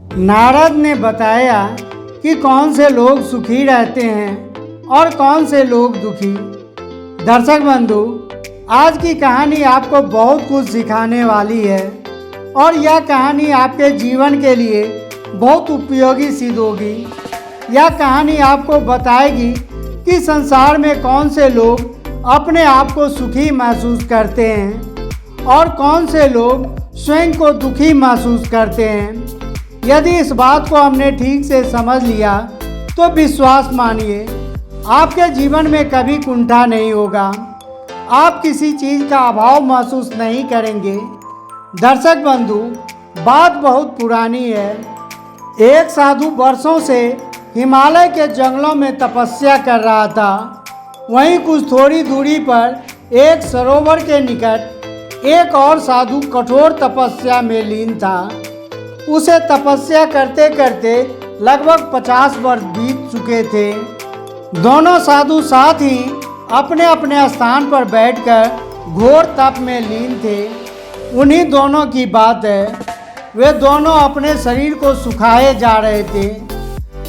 नारद ने बताया कि कौन से लोग सुखी रहते हैं और कौन से लोग दुखी। दर्शक बंधु, आज की कहानी आपको बहुत कुछ सिखाने वाली है और यह कहानी आपके जीवन के लिए बहुत उपयोगी सिद्ध होगी। यह कहानी आपको बताएगी कि संसार में कौन से लोग अपने आप को सुखी महसूस करते हैं और कौन से लोग स्वयं को दुखी महसूस करते हैं। यदि इस बात को हमने ठीक से समझ लिया तो विश्वास मानिए, आपके जीवन में कभी कुंठा नहीं होगा। आप किसी चीज़ का अभाव महसूस नहीं करेंगे। दर्शक बंधु, बात बहुत पुरानी है। एक साधु वर्षों से हिमालय के जंगलों में तपस्या कर रहा था। वहीं कुछ थोड़ी दूरी पर एक सरोवर के निकट एक और साधु कठोर तपस्या में लीन था। उसे तपस्या करते करते लगभग 50 वर्ष बीत चुके थे। दोनों साधु साथ ही अपने अपने स्थान पर बैठकर घोर तप में लीन थे। उन्हीं दोनों की बात है, वे दोनों अपने शरीर को सुखाए जा रहे थे।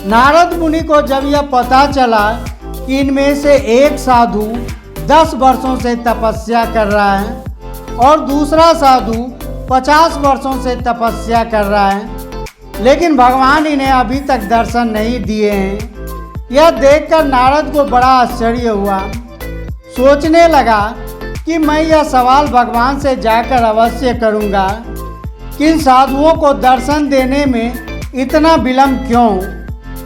नारद मुनि को जब यह पता चला कि इनमें से एक साधु 10 वर्षों से तपस्या कर रहा है और दूसरा साधु 50 वर्षों से तपस्या कर रहा है, लेकिन भगवान इन्हें अभी तक दर्शन नहीं दिए हैं, यह देखकर नारद को बड़ा आश्चर्य हुआ। सोचने लगा कि मैं यह सवाल भगवान से जाकर अवश्य करूंगा कि इन साधुओं को दर्शन देने में इतना विलंब क्यों?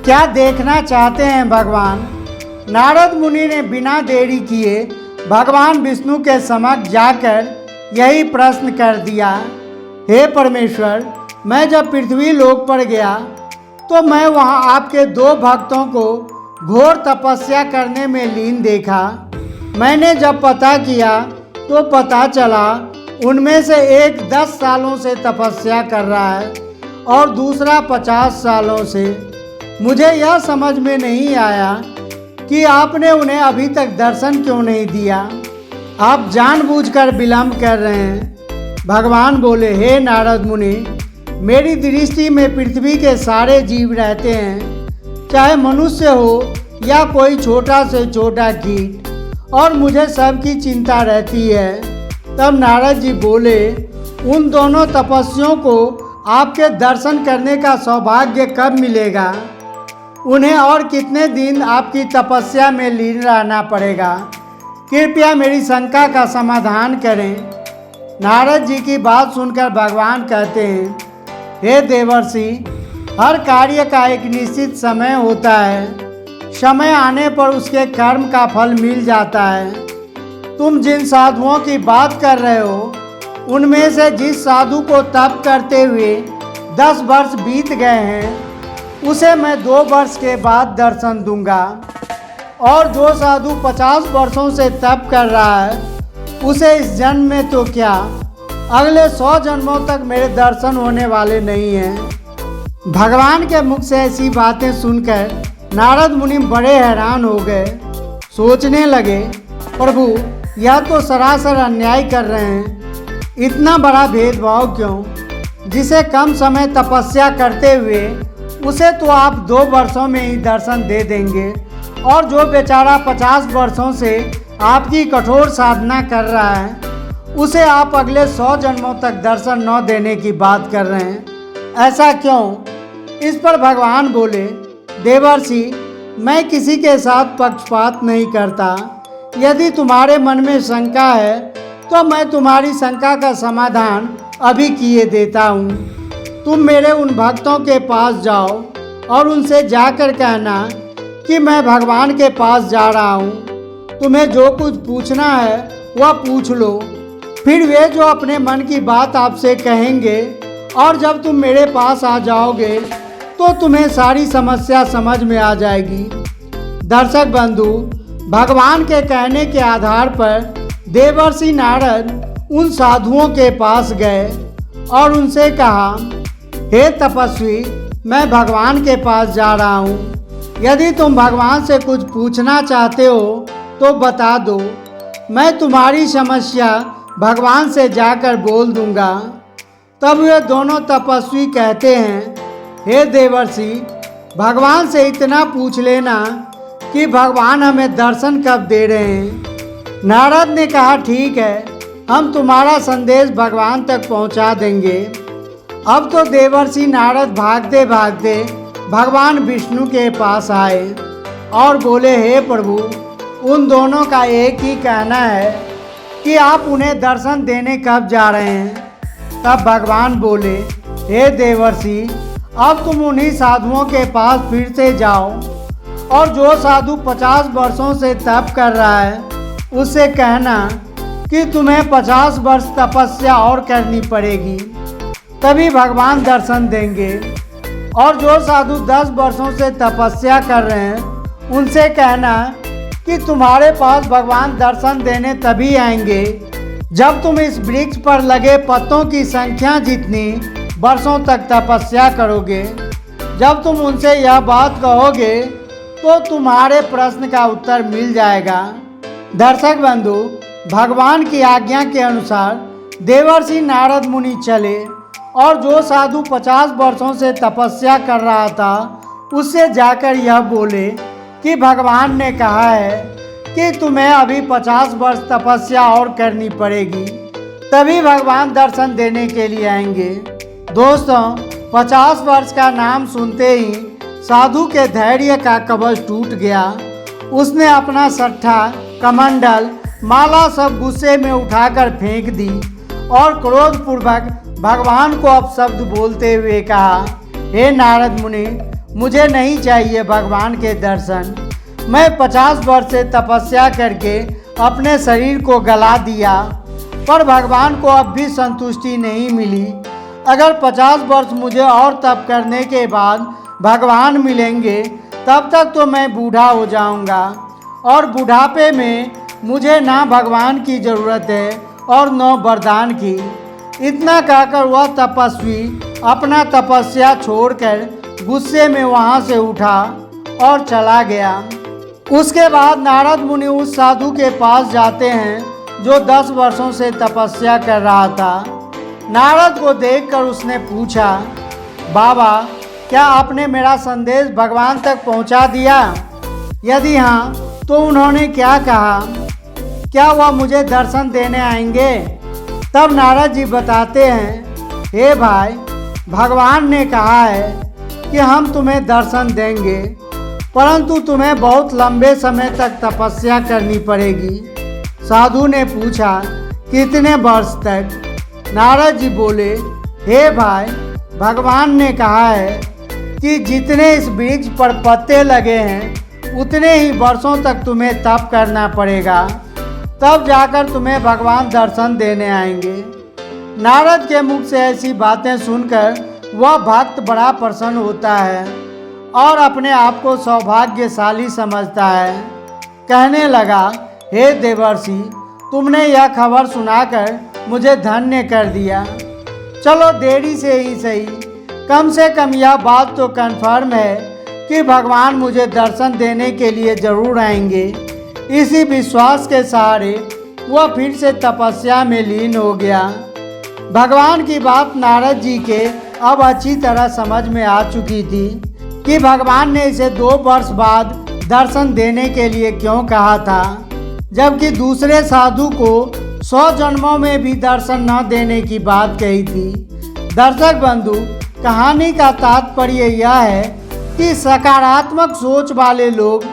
क्या देखना चाहते हैं भगवान? नारद मुनि ने बिना देरी किए भगवान विष्णु के समक्ष जाकर यही प्रश्न कर दिया, हे परमेश्वर, मैं जब पृथ्वी लोक पर गया तो मैं वहां आपके 2 भक्तों को घोर तपस्या करने में लीन देखा। मैंने जब पता किया तो पता चला उनमें से एक 10 सालों से तपस्या कर रहा है और दूसरा 50 सालों से। मुझे यह समझ में नहीं आया कि आपने उन्हें अभी तक दर्शन क्यों नहीं दिया। आप जानबूझकर विलंब कर रहे हैं। भगवान बोले, हे नारद मुनि, मेरी दृष्टि में पृथ्वी के सारे जीव रहते हैं, चाहे मनुष्य हो या कोई छोटा से छोटा कीट, और मुझे सबकी चिंता रहती है। तब नारद जी बोले, उन दोनों तपस्वियों को आपके दर्शन करने का सौभाग्य कब मिलेगा? उन्हें और कितने दिन आपकी तपस्या में लीन रहना पड़ेगा? कृपया मेरी शंका का समाधान करें। नारद जी की बात सुनकर भगवान कहते हैं, हे देवर्षि, हर कार्य का एक निश्चित समय होता है। समय आने पर उसके कर्म का फल मिल जाता है। तुम जिन साधुओं की बात कर रहे हो, उनमें से जिस साधु को तप करते हुए 10 वर्ष बीत गए हैं, उसे मैं 2 वर्ष के बाद दर्शन दूंगा, और जो साधु 50 वर्षों से तप कर रहा है, उसे इस जन्म में तो क्या, अगले 100 जन्मों तक मेरे दर्शन होने वाले नहीं हैं। भगवान के मुख से ऐसी बातें सुनकर नारद मुनि बड़े हैरान हो गए। सोचने लगे, प्रभु, यह तो सरासर अन्याय कर रहे हैं। इतना बड़ा भेदभाव क्यों? जिसे कम समय तपस्या करते हुए उसे तो आप 2 वर्षों में ही दर्शन दे देंगे, और जो बेचारा 50 वर्षों से आपकी कठोर साधना कर रहा है, उसे आप अगले 100 जन्मों तक दर्शन न देने की बात कर रहे हैं। ऐसा क्यों? इस पर भगवान बोले, देवर्षि, मैं किसी के साथ पक्षपात नहीं करता। यदि तुम्हारे मन में शंका है तो मैं तुम्हारी शंका का समाधान अभी किए देता हूँ। तुम मेरे उन भक्तों के पास जाओ और उनसे जाकर कहना कि मैं भगवान के पास जा रहा हूँ। तुम्हें जो कुछ पूछना है वह पूछ लो। फिर वे जो अपने मन की बात आपसे कहेंगे, और जब तुम मेरे पास आ जाओगे तो तुम्हें सारी समस्या समझ में आ जाएगी। दर्शक बंधु, भगवान के कहने के आधार पर देवर्षि नारद उन साधुओं के पास गए और उनसे कहा, हे तपस्वी, मैं भगवान के पास जा रहा हूँ। यदि तुम भगवान से कुछ पूछना चाहते हो तो बता दो, मैं तुम्हारी समस्या भगवान से जाकर बोल दूंगा। तब वे दोनों तपस्वी कहते हैं, हे देवर्षि, भगवान से इतना पूछ लेना कि भगवान हमें दर्शन कब दे रहे हैं। नारद ने कहा, ठीक है, हम तुम्हारा संदेश भगवान तक पहुंचा देंगे। अब तो देवर्षि नारद भागते भागते भगवान विष्णु के पास आए और बोले, हे प्रभु, उन दोनों का एक ही कहना है कि आप उन्हें दर्शन देने कब जा रहे हैं। तब भगवान बोले, हे देवर्षि, अब तुम उन्हीं साधुओं के पास फिर से जाओ और जो साधु 50 वर्षों से तप कर रहा है उससे कहना कि तुम्हें 50 वर्ष तपस्या और करनी पड़ेगी, तभी भगवान दर्शन देंगे। और जो साधु 10 वर्षों से तपस्या कर रहे हैं उनसे कहना कि तुम्हारे पास भगवान दर्शन देने तभी आएंगे जब तुम इस वृक्ष पर लगे पत्तों की संख्या जितनी वर्षों तक तपस्या करोगे। जब तुम उनसे यह बात कहोगे तो तुम्हारे प्रश्न का उत्तर मिल जाएगा। दर्शक बंधु, भगवान की आज्ञा के अनुसार देवर्षि नारद मुनि चले और जो साधु 50 वर्षों से तपस्या कर रहा था उससे जाकर यह बोले कि भगवान ने कहा है कि तुम्हें अभी 50 वर्ष तपस्या और करनी पड़ेगी, तभी भगवान दर्शन देने के लिए आएंगे। दोस्तों, 50 वर्ष का नाम सुनते ही साधु के धैर्य का कवच टूट गया। उसने अपना सट्ठा, कमंडल, माला सब गुस्से में उठाकर फेंक दी और क्रोधपूर्वक भगवान को अपशब्द बोलते हुए कहा, हे नारद मुनि, मुझे नहीं चाहिए भगवान के दर्शन। मैं 50 वर्ष से तपस्या करके अपने शरीर को गला दिया, पर भगवान को अब भी संतुष्टि नहीं मिली। अगर 50 वर्ष मुझे और तप करने के बाद भगवान मिलेंगे तब तक तो मैं बूढ़ा हो जाऊंगा और बुढ़ापे में मुझे ना भगवान की ज़रूरत है और न वरदान की। इतना कहकर वह तपस्वी अपना तपस्या छोड़कर गुस्से में वहां से उठा और चला गया। उसके बाद नारद मुनि उस साधु के पास जाते हैं जो 10 वर्षों से तपस्या कर रहा था। नारद को देखकर उसने पूछा, बाबा, क्या आपने मेरा संदेश भगवान तक पहुंचा दिया? यदि हाँ, तो उन्होंने क्या कहा? क्या वह मुझे दर्शन देने आएंगे? तब नारद जी बताते हैं, हे भाई, भगवान ने कहा है कि हम तुम्हें दर्शन देंगे, परंतु तुम्हें बहुत लंबे समय तक तपस्या करनी पड़ेगी। साधु ने पूछा, कितने वर्ष तक? नारद जी बोले, हे भाई, भगवान ने कहा है कि जितने इस वृक्ष पर पत्ते लगे हैं उतने ही वर्षों तक तुम्हें तप करना पड़ेगा, तब जाकर तुम्हें भगवान दर्शन देने आएंगे। नारद के मुख से ऐसी बातें सुनकर वह भक्त बड़ा प्रसन्न होता है और अपने आप को सौभाग्यशाली समझता है। कहने लगा, हे देवर्षि, तुमने यह खबर सुनाकर मुझे धन्य कर दिया। चलो, देरी से ही सही, कम से कम यह बात तो कन्फर्म है कि भगवान मुझे दर्शन देने के लिए ज़रूर आएंगे। इसी विश्वास के सहारे वह फिर से तपस्या में लीन हो गया। भगवान की बात नारद जी के अब अच्छी तरह समझ में आ चुकी थी कि भगवान ने इसे 2 वर्ष बाद दर्शन देने के लिए क्यों कहा था, जबकि दूसरे साधु को 100 जन्मों में भी दर्शन न देने की बात कही थी। दर्शक बंधु, कहानी का तात्पर्य यह है कि सकारात्मक सोच वाले लोग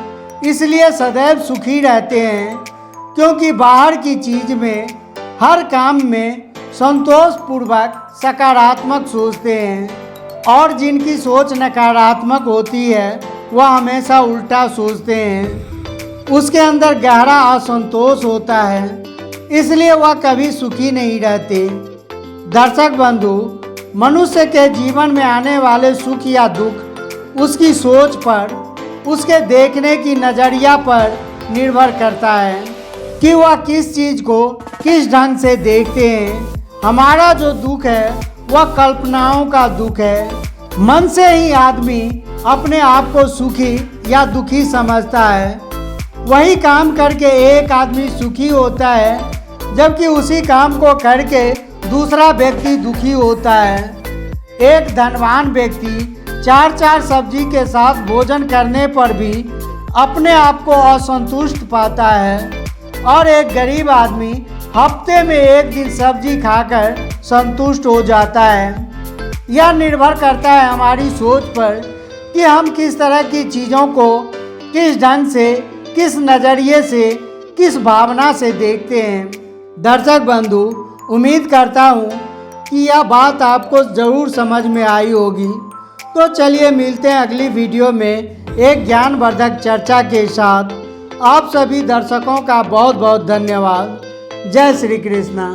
इसलिए सदैव सुखी रहते हैं क्योंकि बाहर की चीज़ में, हर काम में संतोषपूर्वक सकारात्मक सोचते हैं, और जिनकी सोच नकारात्मक होती है वह हमेशा उल्टा सोचते हैं। उसके अंदर गहरा असंतोष होता है, इसलिए वह कभी सुखी नहीं रहते। दर्शक बंधु, मनुष्य के जीवन में आने वाले सुख या दुख उसकी सोच पर, उसके देखने की नज़रिया पर निर्भर करता है कि वह किस चीज़ को किस ढंग से देखते हैं। हमारा जो दुख है वह कल्पनाओं का दुख है। मन से ही आदमी अपने आप को सुखी या दुखी समझता है। वही काम करके एक आदमी सुखी होता है, जबकि उसी काम को करके दूसरा व्यक्ति दुखी होता है। एक धनवान व्यक्ति 4 सब्जी के साथ भोजन करने पर भी अपने आप को असंतुष्ट पाता है और एक गरीब आदमी हफ्ते में 1 दिन सब्जी खाकर संतुष्ट हो जाता है। यह निर्भर करता है हमारी सोच पर कि हम किस तरह की चीज़ों को किस ढंग से, किस नज़रिए से, किस भावना से देखते हैं। दर्शक बंधु, उम्मीद करता हूँ कि यह बात आपको ज़रूर समझ में आई होगी। तो चलिए मिलते हैं अगली वीडियो में एक ज्ञानवर्धक चर्चा के साथ। आप सभी दर्शकों का बहुत बहुत धन्यवाद। जय श्री कृष्णा।